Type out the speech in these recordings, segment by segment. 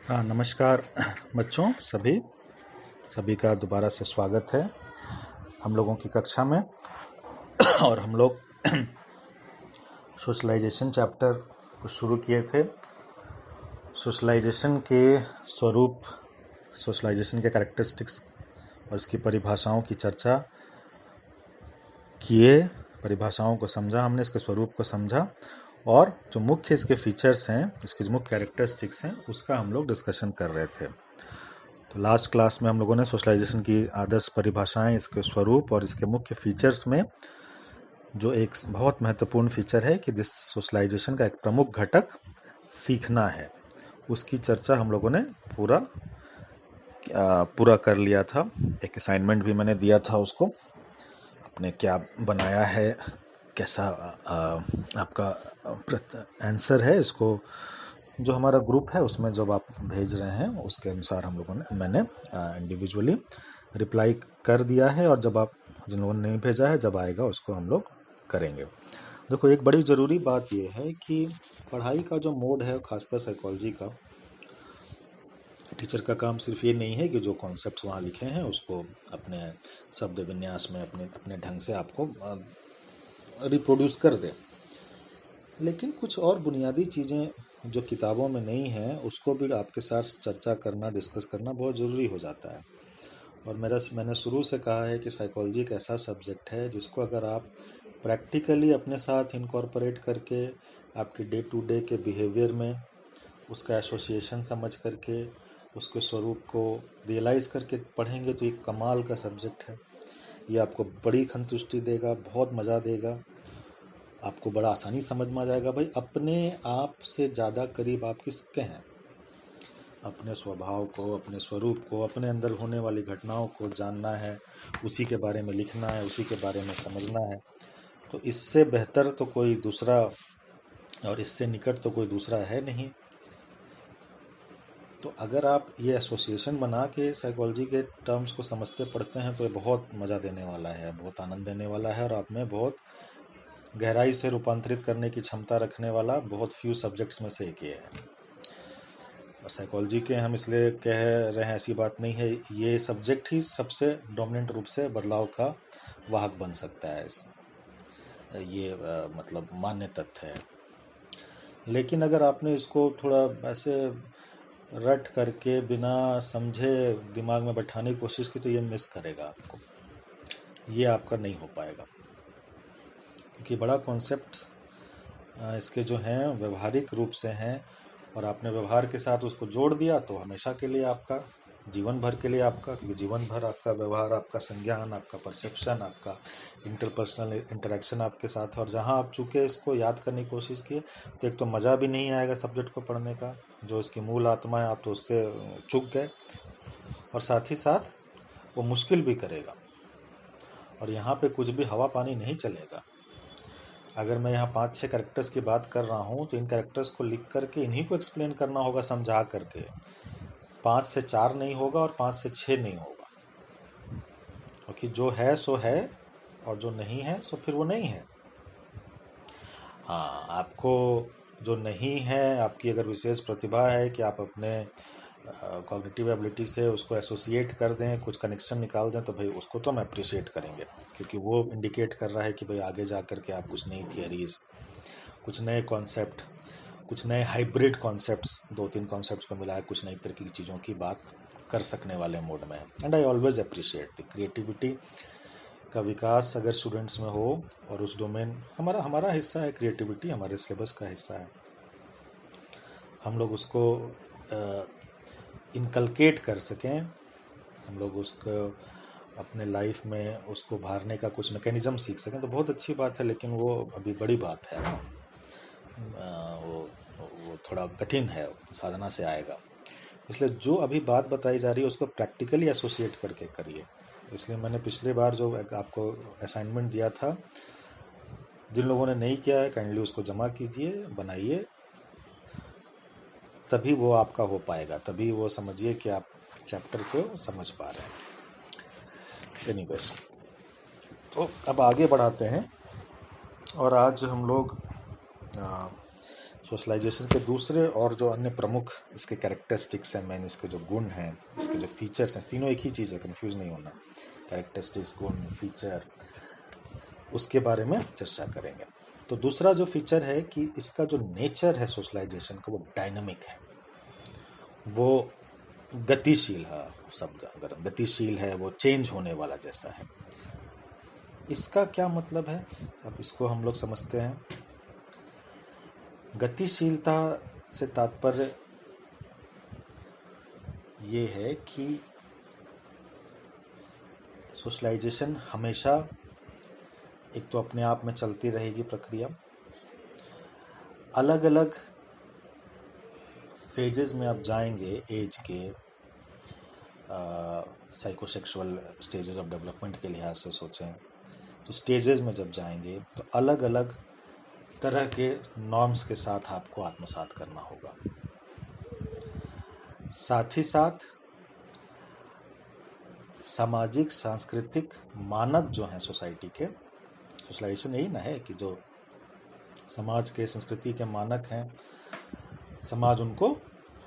हाँ, नमस्कार बच्चों। सभी सभी का दोबारा से स्वागत है हम लोगों की कक्षा में। और हम लोग सोशलाइजेशन चैप्टर को शुरू किए थे। सोशलाइजेशन के स्वरूप, सोशलाइजेशन के कैरेक्टरिस्टिक्स और इसकी परिभाषाओं की चर्चा किए, परिभाषाओं को समझा हमने, इसके स्वरूप को समझा और जो मुख्य इसके फीचर्स हैं, इसके जो मुख्य कैरेक्टरिस्टिक्स हैं, उसका हम लोग डिस्कशन कर रहे थे। तो लास्ट क्लास में हम लोगों ने सोशलाइजेशन की आदर्श परिभाषाएं, इसके स्वरूप और इसके मुख्य फीचर्स में जो एक बहुत महत्वपूर्ण फीचर है कि जिस सोशलाइजेशन का एक प्रमुख घटक सीखना है, उसकी चर्चा हम लोगों ने पूरा कर लिया था। एक असाइनमेंट भी मैंने दिया था उसको, आपने क्या बनाया है, कैसा आपका आंसर है, इसको जो हमारा ग्रुप है उसमें जब आप भेज रहे हैं उसके अनुसार मैंने इंडिविजुअली रिप्लाई कर दिया है। और जब आप, जिन लोगों ने नहीं भेजा है, जब आएगा उसको हम लोग करेंगे। देखो, एक बड़ी ज़रूरी बात यह है कि पढ़ाई का जो मोड है, खासकर साइकोलॉजी का, टीचर का काम सिर्फ ये नहीं है कि जो कॉन्सेप्ट्स वहाँ लिखे हैं उसको अपने शब्द विन्यास में अपने अपने ढंग से आपको रिप्रोड्यूस कर दे, लेकिन कुछ और बुनियादी चीज़ें जो किताबों में नहीं हैं उसको भी आपके साथ चर्चा करना, डिस्कस करना बहुत ज़रूरी हो जाता है। और मैंने शुरू से कहा है कि साइकोलॉजी एक ऐसा सब्जेक्ट है जिसको अगर आप प्रैक्टिकली अपने साथ इनकॉर्पोरेट करके आपके डे टू डे के बिहेवियर में उसका एसोसिएशन समझ करके उसके स्वरूप को रियलाइज़ करके पढ़ेंगे तो एक कमाल का सब्जेक्ट है। ये आपको बड़ी संतुष्टि देगा, बहुत मज़ा देगा, आपको बड़ा आसानी समझ में आ जाएगा। भाई, अपने आप से ज़्यादा करीब आप किसके हैं? अपने स्वभाव को, अपने स्वरूप को, अपने अंदर होने वाली घटनाओं को जानना है, उसी के बारे में लिखना है, उसी के बारे में समझना है। तो इससे बेहतर तो कोई दूसरा और इससे निकट तो कोई दूसरा है नहीं। तो अगर आप ये एसोसिएशन बना के साइकोलॉजी के टर्म्स को समझते पढ़ते हैं तो ये बहुत मज़ा देने वाला है, बहुत आनंद देने वाला है और आप में बहुत गहराई से रूपांतरित करने की क्षमता रखने वाला बहुत फ्यू सब्जेक्ट्स में से एक ये है। और साइकोलॉजी के हम इसलिए कह रहे हैं, ऐसी बात नहीं है, ये सब्जेक्ट ही सबसे डोमिनेंट रूप से बदलाव का वाहक बन सकता है। ये मतलब मान्य तथ्य है। लेकिन अगर आपने इसको थोड़ा ऐसे रट करके बिना समझे दिमाग में बैठाने की कोशिश की तो ये मिस करेगा आपको, ये आपका नहीं हो पाएगा। क्योंकि बड़ा कॉन्सेप्ट्स इसके जो हैं व्यवहारिक रूप से हैं और आपने व्यवहार के साथ उसको जोड़ दिया तो हमेशा के लिए आपका, जीवन भर के लिए आपका, क्योंकि जीवन भर आपका व्यवहार, आपका संज्ञान, आपका परसेप्शन, आपका इंटरपर्सनल इंटरेक्शन आपके साथ है। और जहाँ आप चूँकि इसको याद करने की कोशिश किए तो एक तो मज़ा भी नहीं आएगा सब्जेक्ट को पढ़ने का, जो इसकी मूल आत्मा है, आप तो उससे चूक गए, और साथ ही साथ वो मुश्किल भी करेगा। और यहाँ पे कुछ भी हवा पानी नहीं चलेगा। अगर मैं यहाँ 5-6 कैरेक्टर्स की बात कर रहा हूँ तो इन कैरेक्टर्स को लिख करके इन्हीं को एक्सप्लेन करना होगा, समझा करके। 5 से 4 नहीं होगा और 5 से 6 नहीं होगा, क्योंकि जो है सो है और जो नहीं है सो फिर वो नहीं है। हाँ, आपको जो नहीं है, आपकी अगर विशेष प्रतिभा है कि आप अपने कॉग्निटिव एबिलिटी से उसको एसोसिएट कर दें, कुछ कनेक्शन निकाल दें, तो भाई उसको तो हम अप्रिशिएट करेंगे, क्योंकि वो इंडिकेट कर रहा है कि भाई आगे जा कर के आप कुछ नई थियरीज, कुछ नए कॉन्सेप्ट, कुछ नए हाइब्रिड कॉन्सेप्ट्स, 2-3 कॉन्सेप्ट्स को मिलाकर कुछ नई तरह की चीज़ों की बात कर सकने वाले मोड में है। And I always appreciate the creativity का विकास अगर स्टूडेंट्स में हो, और उस डोमेन हमारा हिस्सा है, क्रिएटिविटी हमारे सिलेबस का हिस्सा है, हम लोग उसको इनकलकेट कर सकें, हम लोग उसको अपने लाइफ में उसको उभारने का कुछ मैकेनिज्म सीख सकें तो बहुत अच्छी बात है। लेकिन वो अभी बड़ी बात है ना, वो थोड़ा कठिन है, साधना से आएगा। इसलिए जो अभी बात बताई जा रही है उसको प्रैक्टिकली एसोसिएट करके करिए। इसलिए मैंने पिछले बार जो आपको असाइनमेंट दिया था, जिन लोगों ने नहीं किया है काइंडली उसको जमा कीजिए, बनाइए, तभी वो आपका हो पाएगा, तभी वो समझिए कि आप चैप्टर को समझ पा रहे हैं। एनीवेज, तो अब आगे बढ़ाते हैं। और आज हम लोग सोशलाइजेशन के दूसरे और जो अन्य प्रमुख इसके कैरेक्टरिस्टिक्स हैं, मेन इसके जो गुण हैं, इसके जो फीचर्स हैं, तीनों एक ही चीज़ है, कंफ्यूज नहीं होना। कैरेक्टरिस्टिक्स, गुण, फीचर, उसके बारे में चर्चा करेंगे। तो दूसरा जो फीचर है कि इसका जो नेचर है सोशलाइजेशन का, वो डायनामिक है, वो गतिशील है। शब्द अगर गतिशील है, वो चेंज होने वाला जैसा है। इसका क्या मतलब है, अब इसको हम लोग समझते हैं। गतिशीलता से तात्पर्य ये है कि सोशलाइजेशन हमेशा एक तो अपने आप में चलती रहेगी प्रक्रिया, अलग अलग फेजेस में आप जाएंगे एज के, साइकोसेक्सुअल स्टेजेस ऑफ डेवलपमेंट के लिहाज से सोचें तो स्टेजेस में जब जाएंगे तो अलग अलग तरह के नॉर्म्स के साथ आपको आत्मसात करना होगा। साथ ही साथ सामाजिक सांस्कृतिक मानक जो हैं सोसाइटी के, सोशलाइजेशन यही ना है कि जो समाज के संस्कृति के मानक हैं, समाज उनको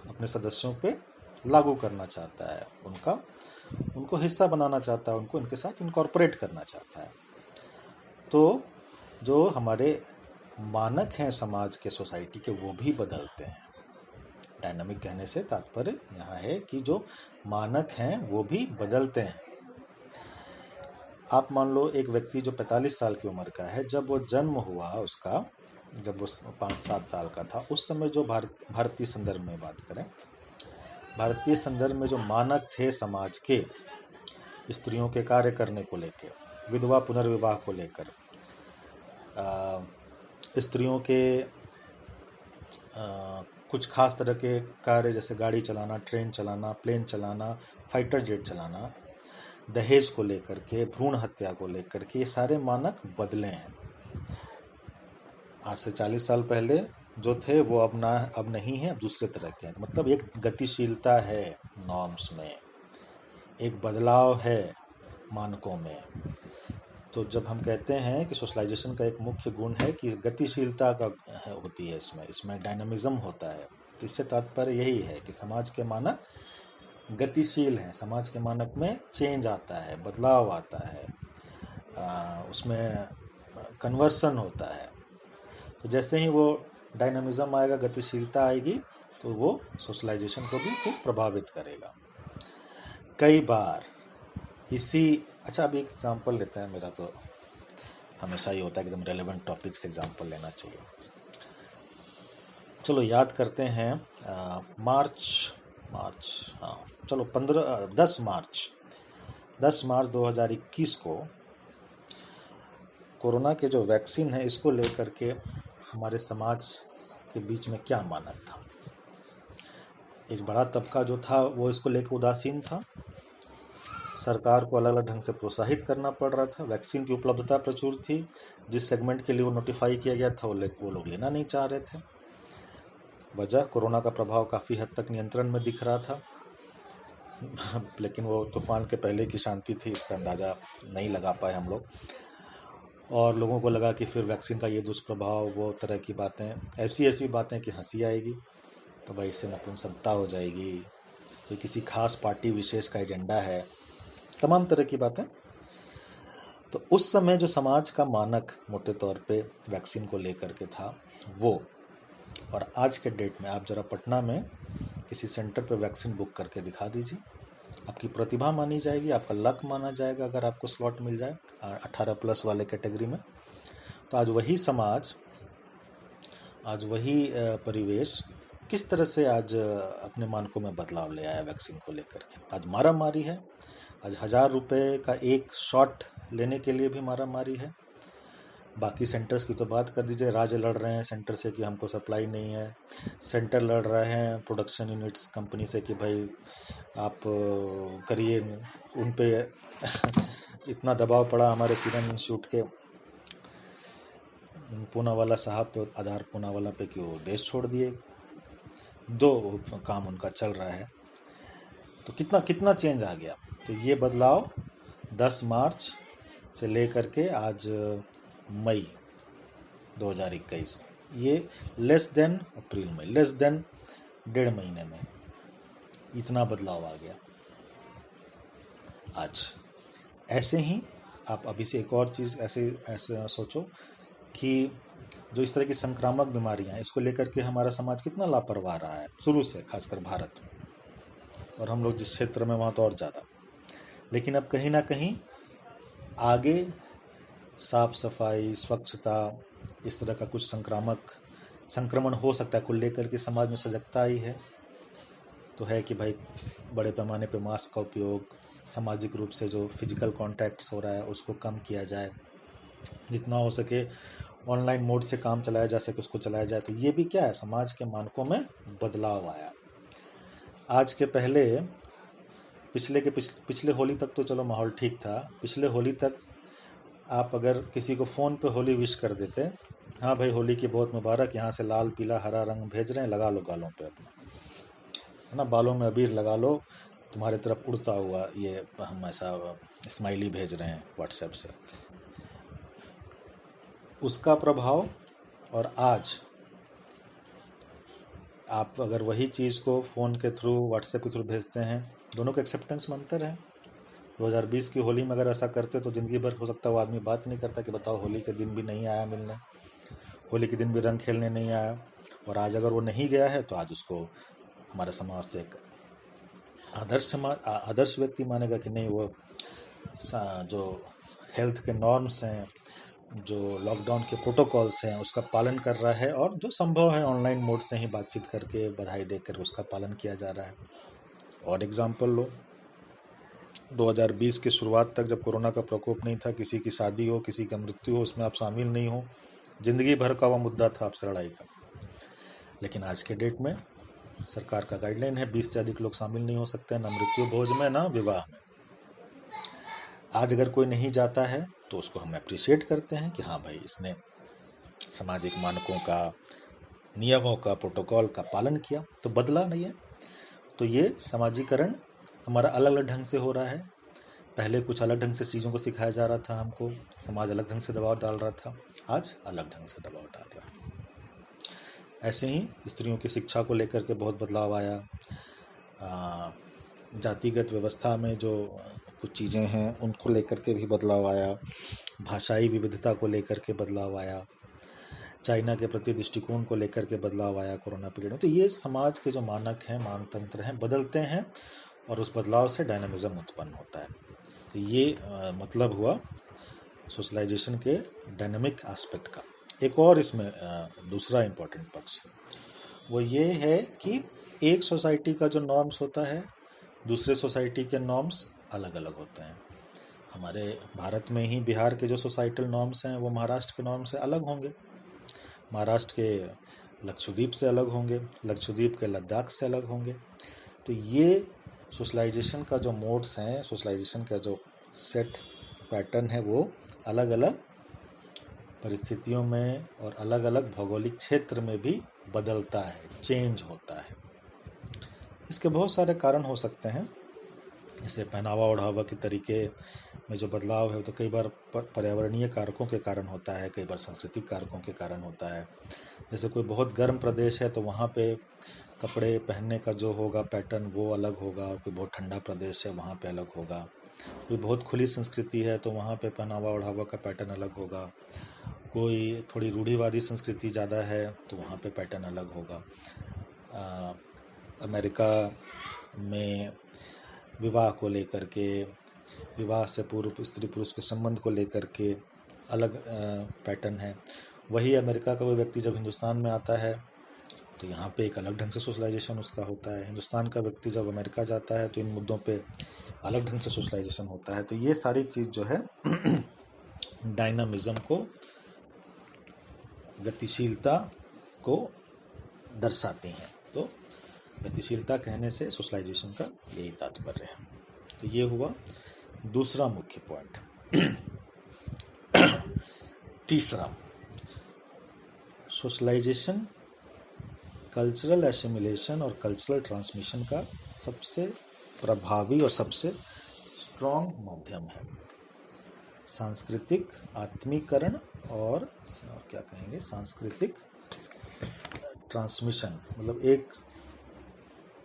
अपने सदस्यों पे लागू करना चाहता है, उनको हिस्सा बनाना चाहता है, उनको इनके साथ इनकॉर्पोरेट करना चाहता है। तो जो हमारे मानक हैं समाज के, सोसाइटी के, वो भी बदलते हैं। डायनामिक कहने से तात्पर्य यहाँ है कि जो मानक हैं वो भी बदलते हैं। आप मान लो एक व्यक्ति जो 45 साल की उम्र का है, जब वो जन्म हुआ उसका, जब वो 5-7 साल का था, उस समय जो भारतीय संदर्भ में बात करें, भारतीय संदर्भ में जो मानक थे समाज के, स्त्रियों के कार्य करने को लेकर, विधवा पुनर्विवाह को लेकर, स्त्रियों के कुछ खास तरह के कार्य जैसे गाड़ी चलाना, ट्रेन चलाना, प्लेन चलाना, फाइटर जेट चलाना, दहेज को लेकर के, भ्रूण हत्या को लेकर के, ये सारे मानक बदले हैं। आज से 40 साल पहले जो थे वो अब नहीं है, अब दूसरे तरह के हैं। मतलब एक गतिशीलता है नॉर्म्स में, एक बदलाव है मानकों में। तो जब हम कहते हैं कि सोशलाइजेशन का एक मुख्य गुण है कि गतिशीलता का होती है, इसमें डायनामिज्म होता है, तो इससे तात्पर्य यही है कि समाज के मानक गतिशील हैं, समाज के मानक में चेंज आता है, बदलाव आता है, उसमें कन्वर्सन होता है। तो जैसे ही वो डायनामिज्म आएगा, गतिशीलता आएगी, तो वो सोशलाइजेशन को भी फिर प्रभावित करेगा। कई बार अच्छा अभी एक एग्जाम्पल लेते हैं। मेरा तो हमेशा ही होता है कि एकदम रेलेवेंट टॉपिक से एग्जाम्पल लेना चाहिए। चलो याद करते हैं, मार्च हाँ चलो 10 मार्च 2021 को कोरोना के जो वैक्सीन है, इसको लेकर के हमारे समाज के बीच में क्या मानक था। एक बड़ा तबका जो था वो इसको लेकर उदासीन था। सरकार को अलग अलग ढंग से प्रोत्साहित करना पड़ रहा था। वैक्सीन की उपलब्धता प्रचुर थी। जिस सेगमेंट के लिए वो नोटिफाई किया गया था वो लोग लेना नहीं चाह रहे थे। वजह, कोरोना का प्रभाव काफ़ी हद तक नियंत्रण में दिख रहा था, लेकिन वो तूफान के पहले की शांति थी, इसका अंदाज़ा नहीं लगा पाए हम लोग। और लोगों को लगा कि फिर वैक्सीन का ये दुष्प्रभाव, वो तरह की बातें, ऐसी बातें कि हंसी आएगी, तो भाई इससे नपुंसकता हो जाएगी, ये किसी खास पार्टी विशेष का एजेंडा है, तमाम तरह की बातें। तो उस समय जो समाज का मानक मोटे तौर पे वैक्सीन को लेकर के था वो, और आज के डेट में आप जरा पटना में किसी सेंटर पे वैक्सीन बुक करके दिखा दीजिए, आपकी प्रतिभा मानी जाएगी, आपका लक माना जाएगा अगर आपको स्लॉट मिल जाए 18+ वाले कैटेगरी में। तो आज वही समाज, आज वही परिवेश किस तरह से आज अपने मानकों में बदलाव ले आया वैक्सीन को लेकर के। आज मारा मारी है, आज 1000 रुपये का एक शॉट लेने के लिए भी मारा मारी है। बाकी सेंटर्स की तो बात कर दीजिए, राज्य लड़ रहे हैं सेंटर से कि हमको सप्लाई नहीं है, सेंटर लड़ रहे हैं प्रोडक्शन यूनिट्स कंपनी से कि भाई आप करिए, उन पे इतना दबाव पड़ा हमारे सीरम इंस्टीट्यूट के पूनावाला साहब पे, आधार पूनावाला पे, कि वो देश छोड़ दिए। 2 काम उनका चल रहा है। तो कितना चेंज आ गया। तो ये बदलाव 10 मार्च से लेकर के आज मई 2021 ये लेस देन अप्रैल में, लेस देन 1.5 महीने में इतना बदलाव आ गया आज। ऐसे ही आप अभी से एक और चीज़ ऐसे सोचो कि जो इस तरह की संक्रामक बीमारियां हैं, इसको लेकर के हमारा समाज कितना लापरवाह रहा है शुरू से, खासकर भारत, और हम लोग जिस क्षेत्र में वहाँ तो और ज़्यादा। लेकिन अब कहीं ना कहीं आगे साफ सफाई, स्वच्छता, इस तरह का कुछ संक्रमण हो सकता है को लेकर के समाज में सजगता आई है। तो है कि भाई बड़े पैमाने पे मास्क का उपयोग, सामाजिक रूप से जो फिजिकल कॉन्टैक्ट्स हो रहा है उसको कम किया जाए, जितना हो सके ऑनलाइन मोड से काम चलाया जा सके उसको चलाया जाए। तो ये भी क्या है, समाज के मानकों में बदलाव आया। आज के पहले पिछले होली तक तो चलो माहौल ठीक था। पिछले होली तक आप अगर किसी को फ़ोन पे होली विश कर देते, हाँ भाई होली की बहुत मुबारक, यहाँ से लाल पीला हरा रंग भेज रहे हैं, लगा लो गालों पे अपना, है ना, बालों में अबीर लगा लो, तुम्हारे तरफ उड़ता हुआ ये हम ऐसा स्माइली भेज रहे हैं व्हाट्सएप से, उसका प्रभाव और आज आप अगर वही चीज़ को फ़ोन के थ्रू, व्हाट्सएप के थ्रू भेजते हैं, दोनों का एक्सेप्टेंस में अंतर है। 2020 की होली में अगर ऐसा करते तो ज़िंदगी भर हो सकता है वो आदमी बात नहीं करता कि बताओ होली के दिन भी नहीं आया मिलने, होली के दिन भी रंग खेलने नहीं आया। और आज अगर वो नहीं गया है तो आज उसको हमारा समाज तो एक आदर्श व्यक्ति मानेगा कि नहीं, वो जो हेल्थ के नॉर्म्स हैं, जो लॉकडाउन के प्रोटोकॉल्स हैं, उसका पालन कर रहा है, और जो संभव है ऑनलाइन मोड से ही बातचीत करके बधाई देकर उसका पालन किया जा रहा है। और एग्जाम्पल लो, 2020 की शुरुआत तक जब कोरोना का प्रकोप नहीं था, किसी की शादी हो, किसी की मृत्यु हो, उसमें आप शामिल नहीं हो, जिंदगी भर का वह मुद्दा था आपसे लड़ाई का। लेकिन आज के डेट में सरकार का गाइडलाइन है 20 से अधिक लोग शामिल नहीं हो सकते, ना मृत्यु भोज में ना विवाह में। आज अगर कोई नहीं जाता है तो उसको हम अप्रिशिएट करते हैं कि हाँ भाई इसने सामाजिक मानकों का, नियमों का, प्रोटोकॉल का पालन किया, तो बदला नहीं है। तो ये समाजीकरण हमारा अलग अलग ढंग से हो रहा है। पहले कुछ अलग ढंग से चीज़ों को सिखाया जा रहा था हमको, समाज अलग ढंग से दबाव डाल रहा था, आज अलग ढंग से दबाव डाल रहा है। ऐसे ही स्त्रियों की शिक्षा को लेकर के बहुत बदलाव आया। जातिगत व्यवस्था में जो कुछ चीज़ें हैं उनको लेकर के भी बदलाव आया। भाषाई विविधता को लेकर के बदलाव आया। चाइना के प्रति दृष्टिकोण को लेकर के बदलाव आया कोरोना पीरियड में। तो ये समाज के जो मानक हैं, मानतंत्र हैं, बदलते हैं और उस बदलाव से डायनामिज्म उत्पन्न होता है। तो ये मतलब हुआ सोशलाइजेशन के डायनामिक एस्पेक्ट का। एक और इसमें दूसरा इम्पोर्टेंट पक्ष वो ये है कि एक सोसाइटी का जो नॉर्म्स होता है दूसरे सोसाइटी के नॉर्म्स अलग अलग होते हैं। हमारे भारत में ही बिहार के जो सोसाइटल नॉर्म्स हैं वो महाराष्ट्र के नॉर्म से अलग होंगे, महाराष्ट्र के लक्षद्वीप से अलग होंगे, लक्षद्वीप के लद्दाख से अलग होंगे। तो ये सोशलाइजेशन का जो मोड्स हैं, सोशलाइजेशन का जो सेट पैटर्न है, वो अलग अलग परिस्थितियों में और अलग अलग भौगोलिक क्षेत्र में भी बदलता है, चेंज होता है। इसके बहुत सारे कारण हो सकते हैं, जैसे पहनावा ओढ़ावा के तरीके में जो बदलाव है तो कई बार पर्यावरणीय कारकों के कारण होता है, कई बार सांस्कृतिक कारकों के कारण होता है। जैसे कोई बहुत गर्म प्रदेश है तो वहाँ पे कपड़े पहनने का जो होगा पैटर्न वो अलग होगा, कोई बहुत ठंडा प्रदेश है वहाँ पे अलग होगा। कोई बहुत खुली संस्कृति है तो वहाँ पे पहनावा ओढ़ावा का पैटर्न अलग होगा। कोई थोड़ी रूढ़िवादी संस्कृति ज़्यादा है तो वहाँ पे पैटर्न अलग होगा। अमेरिका में विवाह को लेकर के, विवाह से पूर्व स्त्री पुरुष के संबंध को लेकर के अलग पैटर्न है। वही अमेरिका का कोई व्यक्ति जब हिंदुस्तान में आता है तो यहाँ पे एक अलग ढंग से सोशलाइजेशन उसका होता है। हिंदुस्तान का व्यक्ति जब अमेरिका जाता है तो इन मुद्दों पे अलग ढंग से सोशलाइजेशन होता है। तो ये सारी चीज़ जो है डायनामिज्म को, गतिशीलता को दर्शाती हैं। तो गतिशीलता कहने से सोशलाइजेशन का यही तात्पर्य है। तो ये हुआ दूसरा मुख्य पॉइंट। तीसरा, सोशलाइजेशन कल्चरल एसिमिलेशन और कल्चरल ट्रांसमिशन का सबसे प्रभावी और सबसे स्ट्रॉन्ग माध्यम है। सांस्कृतिक आत्मीकरण और क्या कहेंगे, सांस्कृतिक ट्रांसमिशन मतलब एक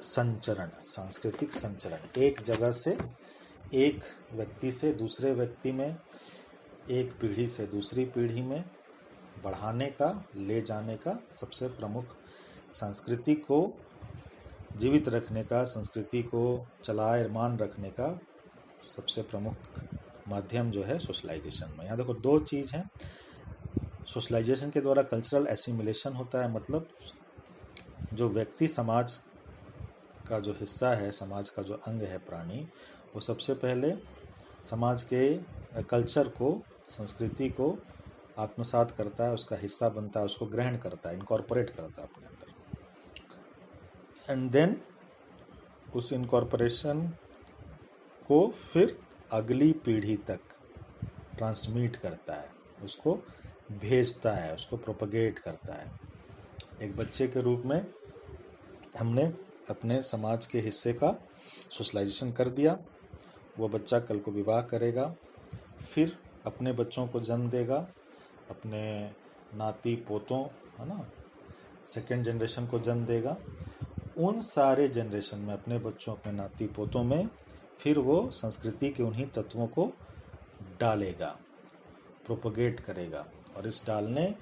संचरण, सांस्कृतिक संचरण, एक जगह से एक व्यक्ति से दूसरे व्यक्ति में, एक पीढ़ी से दूसरी पीढ़ी में बढ़ाने का, ले जाने का सबसे प्रमुख, संस्कृति को जीवित रखने का, संस्कृति को चलायमान रखने का सबसे प्रमुख माध्यम जो है सोशलाइजेशन में। यहाँ देखो दो चीज़ हैं। सोशलाइजेशन के द्वारा कल्चरल एसिमिलेशन होता है, मतलब जो व्यक्ति समाज का जो हिस्सा है, समाज का जो अंग है प्राणी, वो सबसे पहले समाज के कल्चर को, संस्कृति को आत्मसात करता है, उसका हिस्सा बनता है, उसको ग्रहण करता है, इनकॉर्पोरेट करता है अपने अंदर, एंड देन उस इनकॉर्पोरेशन को फिर अगली पीढ़ी तक ट्रांसमिट करता है, उसको भेजता है, उसको प्रोपगेट करता है। एक बच्चे के रूप में हमने अपने समाज के हिस्से का सोशलाइजेशन कर दिया। वो बच्चा कल को विवाह करेगा, फिर अपने बच्चों को जन्म देगा, अपने नाती पोतों, है ना, सेकेंड जनरेशन को जन्म देगा। उन सारे जनरेशन में, अपने बच्चों, अपने नाती पोतों में फिर वो संस्कृति के उन्हीं तत्वों को डालेगा, प्रोपगेट करेगा। और इस डालने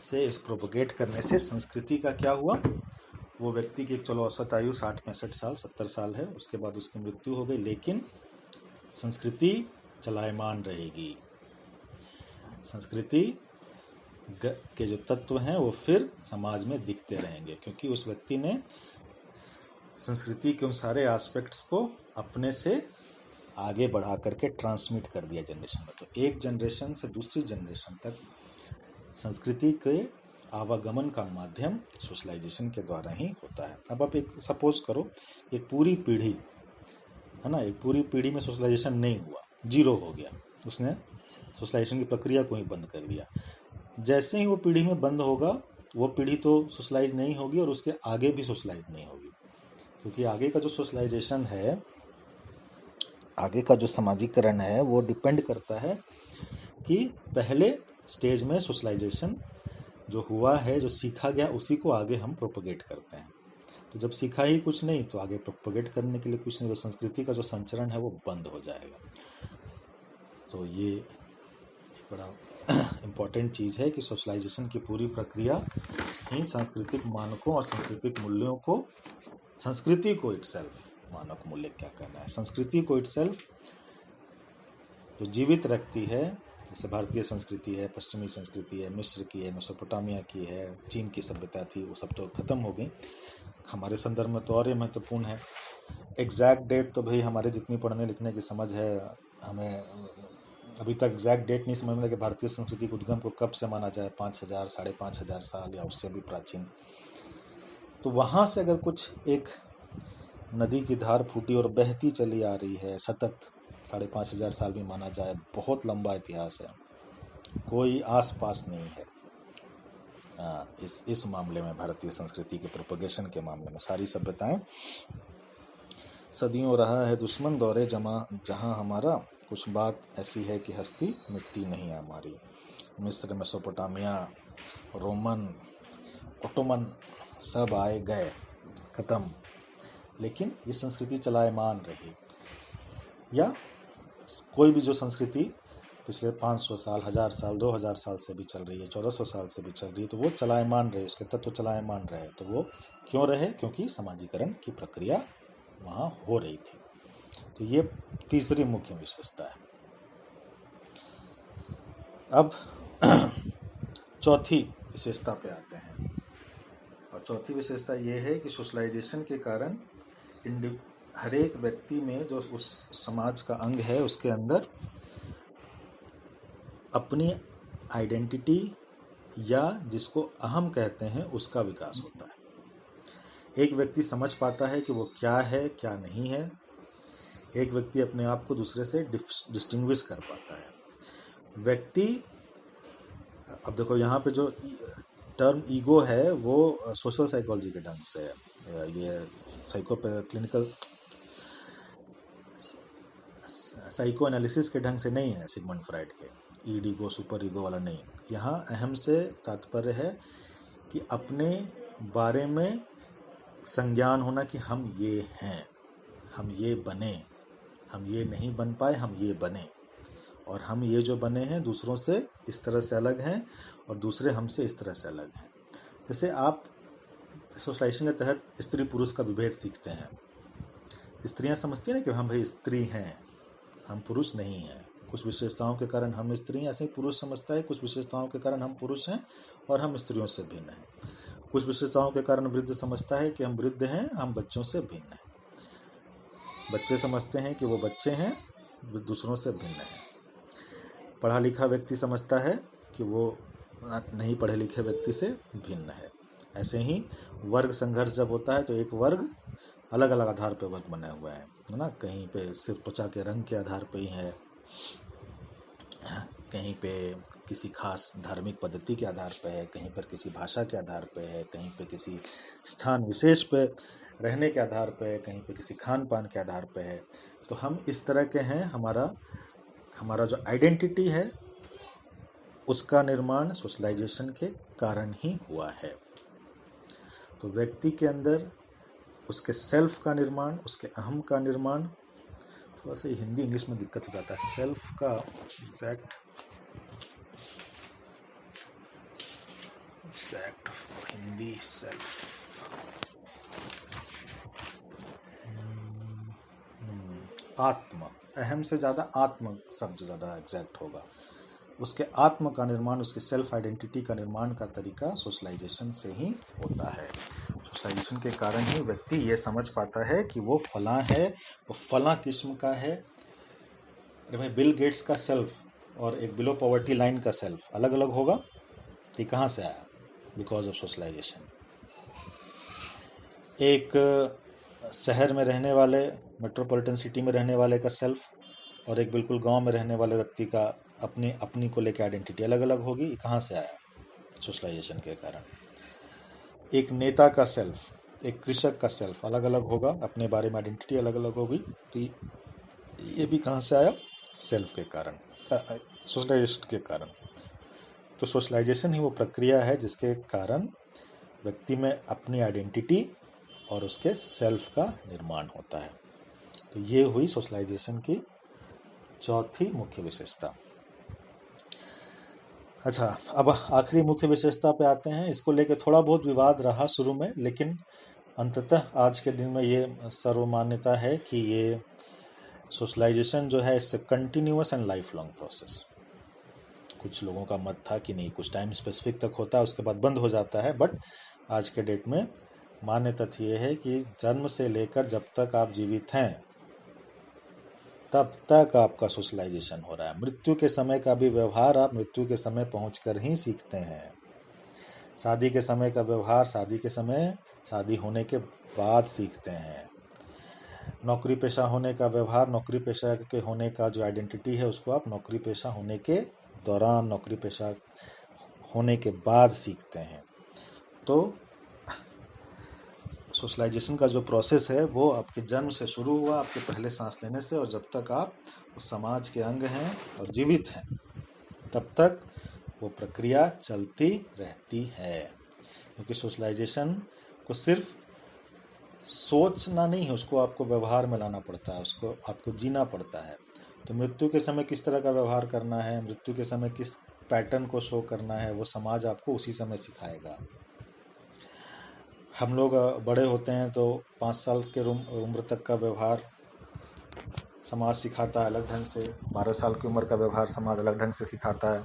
से, इस प्रोपगेट करने से संस्कृति का क्या हुआ, वो व्यक्ति की चलो औसत आयु 60-65 साल 70 साल है, उसके बाद उसकी मृत्यु हो गई, लेकिन संस्कृति चलायमान रहेगी। संस्कृति के जो तत्व हैं वो फिर समाज में दिखते रहेंगे, क्योंकि उस व्यक्ति ने संस्कृति के उन सारे एस्पेक्ट्स को अपने से आगे बढ़ा करके ट्रांसमिट कर दिया जनरेशन में। तो एक जनरेशन से दूसरी जनरेशन तक संस्कृति के आवागमन का माध्यम सोशलाइजेशन के द्वारा ही होता है। अब आप एक सपोज करो, एक पूरी पीढ़ी है ना, एक पूरी पीढ़ी में सोशलाइजेशन नहीं हुआ, जीरो हो गया, उसने सोशलाइजेशन की प्रक्रिया को ही बंद कर दिया। जैसे ही वो पीढ़ी में बंद होगा, वो पीढ़ी तो सोशलाइज नहीं होगी और उसके आगे भी सोशलाइज नहीं होगी, क्योंकि आगे का जो सोशलाइजेशन है, आगे का जो सामाजिकरण है, वो डिपेंड करता है कि पहले स्टेज में सोशलाइजेशन जो हुआ है, जो सीखा गया, उसी को आगे हम प्रोपगेट करते हैं। तो जब सीखा ही कुछ नहीं, तो आगे प्रोपगेट करने के लिए कुछ नहीं, तो संस्कृति का जो संचरण है वो बंद हो जाएगा। तो ये बड़ा इम्पॉर्टेंट चीज़ है कि सोशलाइजेशन की पूरी प्रक्रिया ही सांस्कृतिक मानकों और सांस्कृतिक मूल्यों को, संस्कृति को इटसेल्फ, मानक मूल्य क्या कहना है, संस्कृति को इटसेल्फ जो जीवित रखती है। जैसे भारतीय संस्कृति है, पश्चिमी संस्कृति है, मिस्र की है, मेसोपोटामिया की है, चीन की सभ्यता थी, वो सब तो खत्म हो गई। हमारे संदर्भ में तो और ये महत्वपूर्ण है। एग्जैक्ट डेट तो भाई हमारे जितनी पढ़ने लिखने की समझ है, हमें अभी तक एग्जैक्ट डेट नहीं समझ में कि भारतीय संस्कृति के उद्गम को कब से माना जाए, 5000, 5500 साल या उससे भी प्राचीन। तो वहाँ से अगर कुछ एक नदी की धार फूटी और बहती चली आ रही है सतत, 5500 साल भी माना जाए, बहुत लंबा इतिहास है, कोई आस पास नहीं है इस मामले में, भारतीय संस्कृति के प्रोपगेशन के मामले में। सारी सभ्यताएं सदियों रहा है दुश्मन दौरे जहां हमारा, कुछ बात ऐसी है कि हस्ती मिटती नहीं हमारी। मिस्र, मेसोपोटामिया, रोमन, ओटोमन सब आए गए, खत्म, लेकिन ये संस्कृति चलायमान रही। या कोई भी जो संस्कृति पिछले 500 साल, 1000 साल, 2000 साल से भी चल रही है, 1400 साल से भी चल रही है, तो वो चलायमान रहे, उसके तत्व चलायमान रहे। तो वो क्यों रहे? क्योंकि समाजीकरण की प्रक्रिया वहाँ हो रही थी। तो ये तीसरी मुख्य विशेषता है। अब चौथी विशेषता पे आते हैं, और चौथी विशेषता ये है कि सोशलाइजेशन के कारण हर एक व्यक्ति में, जो उस समाज का अंग है, उसके अंदर अपनी आइडेंटिटी या जिसको अहम कहते हैं उसका विकास होता है। एक व्यक्ति समझ पाता है कि वो क्या है, क्या नहीं है। एक व्यक्ति अपने आप को दूसरे से डिस्टिंग्विश कर पाता है। व्यक्ति, अब देखो यहाँ पे जो टर्म ईगो है वो सोशल साइकोलॉजी के ढंग से है, ये साइको एनालिसिस के ढंग से नहीं है, सिगमंड फ्राइड के ईड ईगो, सुपर ईगो वाला नहीं। यहाँ अहम से तात्पर्य है कि अपने बारे में संज्ञान होना कि हम ये हैं, हम ये बने, हम ये नहीं बन पाए, हम ये बने, और हम ये जो बने हैं दूसरों से इस तरह से अलग हैं और दूसरे हमसे इस तरह से अलग हैं। जैसे आप सोशलाइजेशन के तहत स्त्री पुरुष का विभेद सीखते हैं। स्त्रियां समझती हैं ना कि हम भाई स्त्री हैं, हम पुरुष नहीं हैं। कुछ विशेषताओं के कारण हम स्त्री हैं, ऐसे ही पुरुष समझता है कुछ विशेषताओं के कारण हम पुरुष हैं और हम स्त्रियों से भिन्न हैं। कुछ विशेषताओं के कारण वृद्ध समझता है कि हम वृद्ध हैं, हम बच्चों से भिन्न हैं। बच्चे समझते हैं कि वो बच्चे हैं, दूसरों से भिन्न हैं। पढ़ा लिखा व्यक्ति समझता है कि वो नहीं पढ़े लिखे व्यक्ति से भिन्न है। ऐसे ही वर्ग संघर्ष जब होता है तो एक वर्ग अलग अलग आधार पर वर्ग बने हुए हैं, है ना। कहीं पे सिर्फ त्वचा के रंग के आधार पर ही है, कहीं पे किसी खास धार्मिक पद्धति के आधार पर है, कहीं पर किसी भाषा के आधार पर है, कहीं पे किसी स्थान विशेष पे रहने के आधार पर है, कहीं पे किसी खान पान के आधार पर है। तो हम इस तरह के हैं। हमारा जो आइडेंटिटी है उसका निर्माण सोशलाइजेशन के कारण ही हुआ है। तो व्यक्ति के अंदर उसके सेल्फ का निर्माण, उसके अहम का निर्माण, थोड़ा सा हिंदी इंग्लिश में दिक्कत हो जाता है। सेल्फ का एग्जैक्ट हिंदी सेल्फ, आत्म, अहम से ज़्यादा आत्म शब्द ज़्यादा एग्जैक्ट होगा। उसके आत्म का निर्माण, उसके सेल्फ आइडेंटिटी का निर्माण का तरीका सोशलाइजेशन से ही होता है। सोशलाइजेशन के कारण ही व्यक्ति ये समझ पाता है कि वो फलां है, वो फलां किस्म का है। अरे भाई, बिल गेट्स का सेल्फ और एक बिलो पॉवर्टी लाइन का सेल्फ अलग अलग होगा, ये कहाँ से आया? Because of socialization. एक शहर में रहने वाले, मेट्रोपॉलिटन सिटी में रहने वाले का सेल्फ और एक बिल्कुल गांव में रहने वाले व्यक्ति का अपनी को लेकर आइडेंटिटी अलग अलग होगी। कहाँ से आया? सोशलाइजेशन के कारण। एक नेता का सेल्फ, एक कृषक का सेल्फ अलग अलग होगा, अपने बारे में आइडेंटिटी अलग अलग होगी। तो ये भी कहाँ से आया? सेल्फ के कारण, सोशलाइजेशन के कारण। तो सोशलाइजेशन ही वो प्रक्रिया है जिसके कारण व्यक्ति में अपनी आइडेंटिटी और उसके सेल्फ का निर्माण होता है। तो ये हुई सोशलाइजेशन की चौथी मुख्य विशेषता। अच्छा, अब आखिरी मुख्य विशेषता पे आते हैं। इसको लेके थोड़ा बहुत विवाद रहा शुरू में, लेकिन अंततः आज के दिन में ये सर्वमान्यता है कि ये सोशलाइजेशन जो है it's continuous and life long process. कुछ लोगों का मत था कि नहीं, कुछ टाइम स्पेसिफिक तक होता है, उसके बाद बंद हो जाता है। बट आज के डेट में मान्य तथ्य ये है कि जन्म से लेकर जब तक आप जीवित हैं तब तक आपका सोशलाइजेशन हो रहा है। मृत्यु के समय का भी व्यवहार आप मृत्यु के समय पहुंचकर ही सीखते हैं। शादी के समय का व्यवहार शादी के समय, शादी होने के बाद सीखते हैं। नौकरी पेशा होने का व्यवहार, नौकरी पेशा के होने का जो आइडेंटिटी है उसको आप नौकरी पेशा होने के दौरान, नौकरी पेशा होने के बाद सीखते हैं। तो सोशलाइजेशन का जो प्रोसेस है वो आपके जन्म से शुरू हुआ, आपके पहले सांस लेने से, और जब तक आप उस समाज के अंग हैं और जीवित हैं तब तक वो प्रक्रिया चलती रहती है। क्योंकि सोशलाइजेशन को सिर्फ सोचना नहीं है, उसको आपको व्यवहार में लाना पड़ता है, उसको आपको जीना पड़ता है। तो मृत्यु के समय किस तरह का व्यवहार करना है, मृत्यु के समय किस पैटर्न को शो करना है, वो समाज आपको उसी समय सिखाएगा। हम लोग बड़े होते हैं तो 5 साल के उम्र तक का व्यवहार समाज सिखाता है अलग ढंग से, 12 साल की उम्र का व्यवहार समाज अलग ढंग से सिखाता है,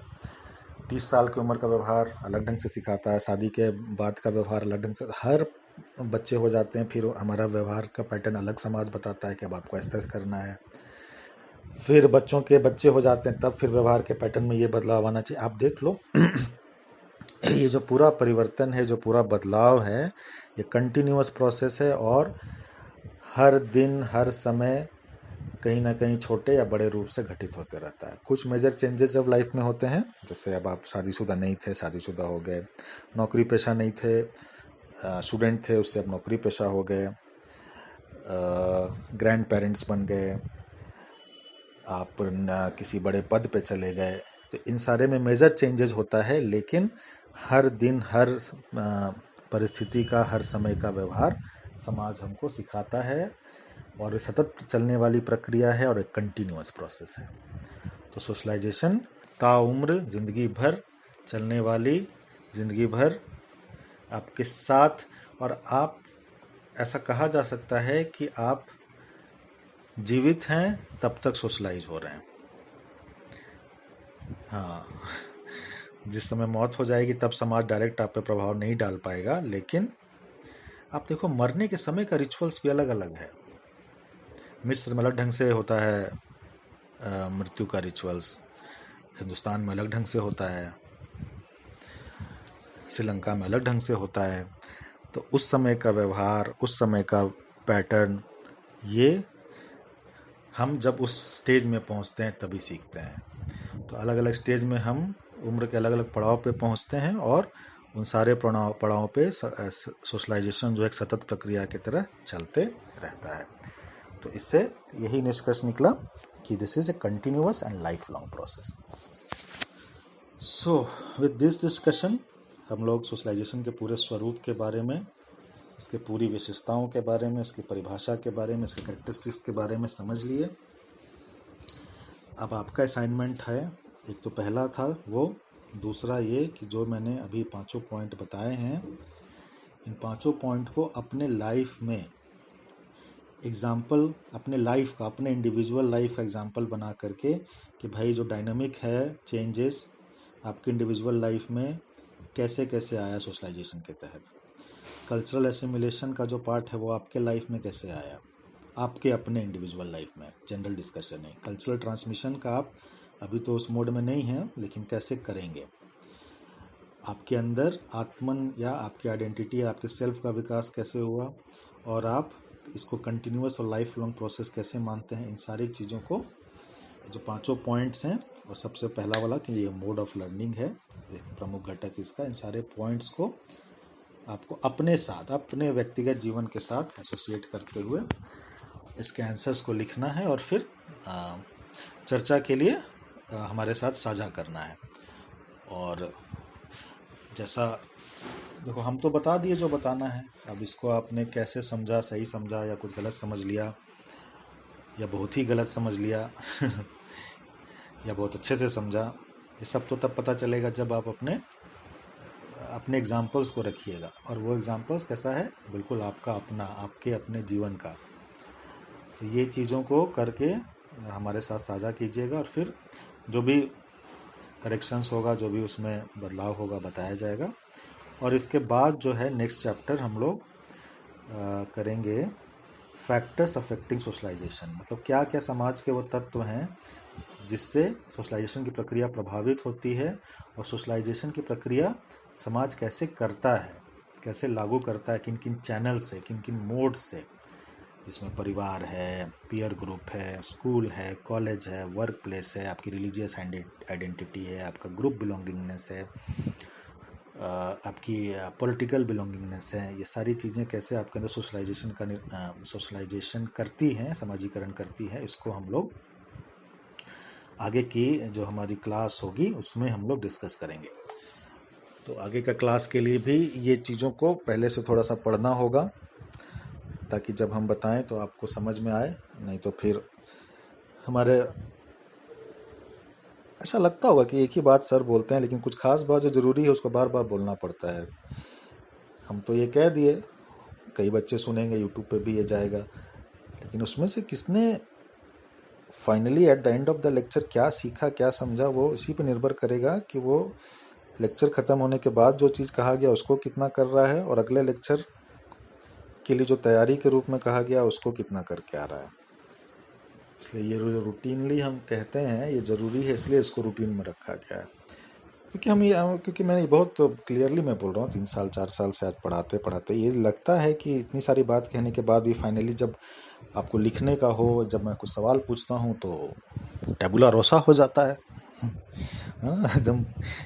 30 साल की उम्र का व्यवहार अलग ढंग से सिखाता है, शादी के बाद का व्यवहार अलग ढंग से। हर बच्चे हो जाते हैं फिर हमारा व्यवहार का पैटर्न अलग समाज बताता है कि अब आपको ऐसा करना है। फिर बच्चों के बच्चे हो जाते हैं तब फिर व्यवहार के पैटर्न में ये बदलाव आना चाहिए। आप देख लो ये जो पूरा परिवर्तन है, जो पूरा बदलाव है, ये कंटिन्यूअस प्रोसेस है और हर दिन हर समय कहीं ना कहीं छोटे या बड़े रूप से घटित होते रहता है। कुछ मेजर चेंजेस जब लाइफ में होते हैं, जैसे अब आप शादीशुदा नहीं थे, शादीशुदा हो गए, नौकरी पेशा नहीं थे, स्टूडेंट थे, उससे अब नौकरी पेशा हो गए, ग्रैंड पेरेंट्स बन गए, आप किसी बड़े पद पे चले गए। तो इन सारे में मेजर चेंजेस होता है, लेकिन हर दिन हर परिस्थिति का, हर समय का व्यवहार समाज हमको सिखाता है, और ये सतत चलने वाली प्रक्रिया है और एक कंटिन्यूअस प्रोसेस है। तो सोशलाइजेशन ताउम्र, जिंदगी भर चलने वाली, जिंदगी भर आपके साथ, और आप, ऐसा कहा जा सकता है कि आप जीवित हैं तब तक सोशलाइज हो रहे हैं। हाँ, जिस समय मौत हो जाएगी तब समाज डायरेक्ट आप पे प्रभाव नहीं डाल पाएगा, लेकिन आप देखो मरने के समय का रिचुअल्स भी अलग अलग है। मिस्र में अलग ढंग से होता है मृत्यु का रिचुअल्स, हिंदुस्तान में अलग ढंग से होता है, श्रीलंका में अलग ढंग से होता है। तो उस समय का व्यवहार, उस समय का पैटर्न, ये हम जब उस स्टेज में पहुंचते हैं तभी सीखते हैं। तो अलग अलग स्टेज में हम उम्र के अलग अलग पड़ाव पे पहुंचते हैं, और उन सारे पड़ाव पे सोशलाइजेशन जो एक सतत प्रक्रिया की तरह चलते रहता है। तो इससे यही निष्कर्ष निकला कि this is a continuous and life long process. So with this discussion हम लोग सोशलाइजेशन के पूरे स्वरूप के बारे में, इसके पूरी विशेषताओं के बारे में, इसकी परिभाषा के बारे में, इसके कैरेक्टरिस्टिक्स के बारे में समझ लिए। अब आपका असाइनमेंट है, एक तो पहला था वो, दूसरा ये कि जो मैंने अभी 5 पॉइंट बताए हैं, इन 5 पॉइंट को अपने लाइफ में एग्जाम्पल, अपने लाइफ का, अपने इंडिविजुअल लाइफ का एग्जाम्पल बना करके, कि भाई जो डायनामिक है, चेंजेस आपकी इंडिविजुअल लाइफ में कैसे कैसे आया सोशलाइजेशन के तहत। कल्चरल एसिमिलेशन का जो पार्ट है वो आपके लाइफ में कैसे आया, आपके अपने इंडिविजुअल लाइफ में, जनरल डिस्कशन है। कल्चरल ट्रांसमिशन का आप अभी तो उस मोड में नहीं हैं, लेकिन कैसे करेंगे, आपके अंदर आत्मन या आपकी आइडेंटिटी, आपके सेल्फ का विकास कैसे हुआ, और आप इसको कंटिन्यूअस और लाइफ लॉन्ग प्रोसेस कैसे मानते हैं। इन सारी चीज़ों को, जो 5 पॉइंट्स हैं, और सबसे पहला वाला कि ये मोड ऑफ लर्निंग है, एक प्रमुख घटक इसका, इन सारे पॉइंट्स को आपको अपने साथ, अपने व्यक्तिगत जीवन के साथ एसोसिएट करते हुए इसके आंसर्स को लिखना है, और फिर चर्चा के लिए हमारे साथ साझा करना है। और जैसा देखो, हम तो बता दिए जो बताना है, अब इसको आपने कैसे समझा, सही समझा या कुछ गलत समझ लिया या बहुत ही गलत समझ लिया या बहुत अच्छे से समझा, ये सब तो तब पता चलेगा जब आप अपने एग्जाम्पल्स को रखिएगा। और वो एग्जाम्पल्स कैसा है, बिल्कुल आपका अपना, आपके अपने जीवन का। तो ये चीज़ों को करके हमारे साथ साझा कीजिएगा, और फिर जो भी करेक्शंस होगा, जो भी उसमें बदलाव होगा, बताया जाएगा। और इसके बाद जो है नेक्स्ट चैप्टर हम लोग करेंगे फैक्टर्स अफेक्टिंग सोशलाइजेशन, मतलब क्या क्या समाज के वो तत्व हैं जिससे सोशलाइजेशन की प्रक्रिया प्रभावित होती है, और सोशलाइजेशन की प्रक्रिया समाज कैसे करता है, कैसे लागू करता है, किन किन चैनल से, किन किन मोड से, जिसमें परिवार है, पीयर ग्रुप है, स्कूल है, कॉलेज है, वर्क प्लेस है, आपकी रिलीजियस आइडेंटिटी है, आपका ग्रुप बिलोंगिंगनेस है, आपकी पॉलिटिकल बिलोंगिंगनेस है। ये सारी चीज़ें कैसे आपके अंदर सोशलाइजेशन करती हैं, समाजीकरण करती है, इसको हम लोग आगे की जो हमारी क्लास होगी उसमें हम लोग डिस्कस करेंगे। तो आगे का क्लास के लिए भी ये चीज़ों को पहले से थोड़ा सा पढ़ना होगा, ताकि जब हम बताएं तो आपको समझ में आए। नहीं तो फिर हमारे ऐसा लगता होगा कि एक ही बात सर बोलते हैं, लेकिन कुछ खास बात जो ज़रूरी है उसको बार बार बोलना पड़ता है। हम तो ये कह दिए, कई बच्चे सुनेंगे, यूट्यूब पे भी ये जाएगा, लेकिन उसमें से किसने finally at the end of the lecture क्या सीखा, क्या समझा, वो इसी पे निर्भर करेगा कि वो लेक्चर ख़त्म होने के बाद जो चीज़ कहा गया उसको कितना कर रहा है, और अगले लेक्चर के लिए जो तैयारी के रूप में कहा गया उसको कितना करके आ रहा है। इसलिए ये जो रूटीनली हम कहते हैं ये ज़रूरी है, इसलिए इसको रूटीन में रखा गया है। क्योंकि मैंने बहुत क्लियरली मैं बोल रहा हूँ, 3 साल 4 साल से आज पढ़ाते पढ़ाते ये लगता है कि इतनी सारी बात कहने के बाद भी फाइनली जब आपको लिखने का हो, जब मैं कुछ सवाल पूछता हूँ तो टैबुला रोसा हो जाता है। जब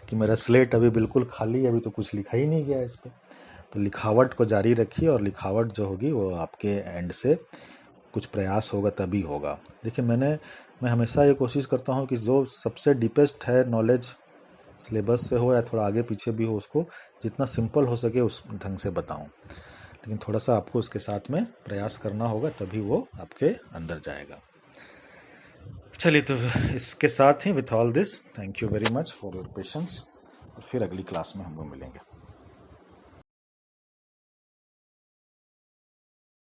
कि मेरा स्लेट अभी बिल्कुल खाली, अभी तो कुछ लिखा ही नहीं गया इस पर। तो लिखावट को जारी रखिए, और लिखावट जो होगी वो आपके एंड से कुछ प्रयास होगा तभी होगा। देखिए मैं हमेशा ये कोशिश करता हूँ कि जो सबसे डीपेस्ट है नॉलेज सिलेबस से हो या थोड़ा आगे पीछे भी हो, उसको जितना सिंपल हो सके उस ढंग से बताऊं। लेकिन थोड़ा सा आपको उसके साथ में प्रयास करना होगा, तभी वो आपके अंदर जाएगा। चलिए, तो इसके साथ ही with all this, thank you very much for your patience, और फिर अगली क्लास में हम लोग मिलेंगे।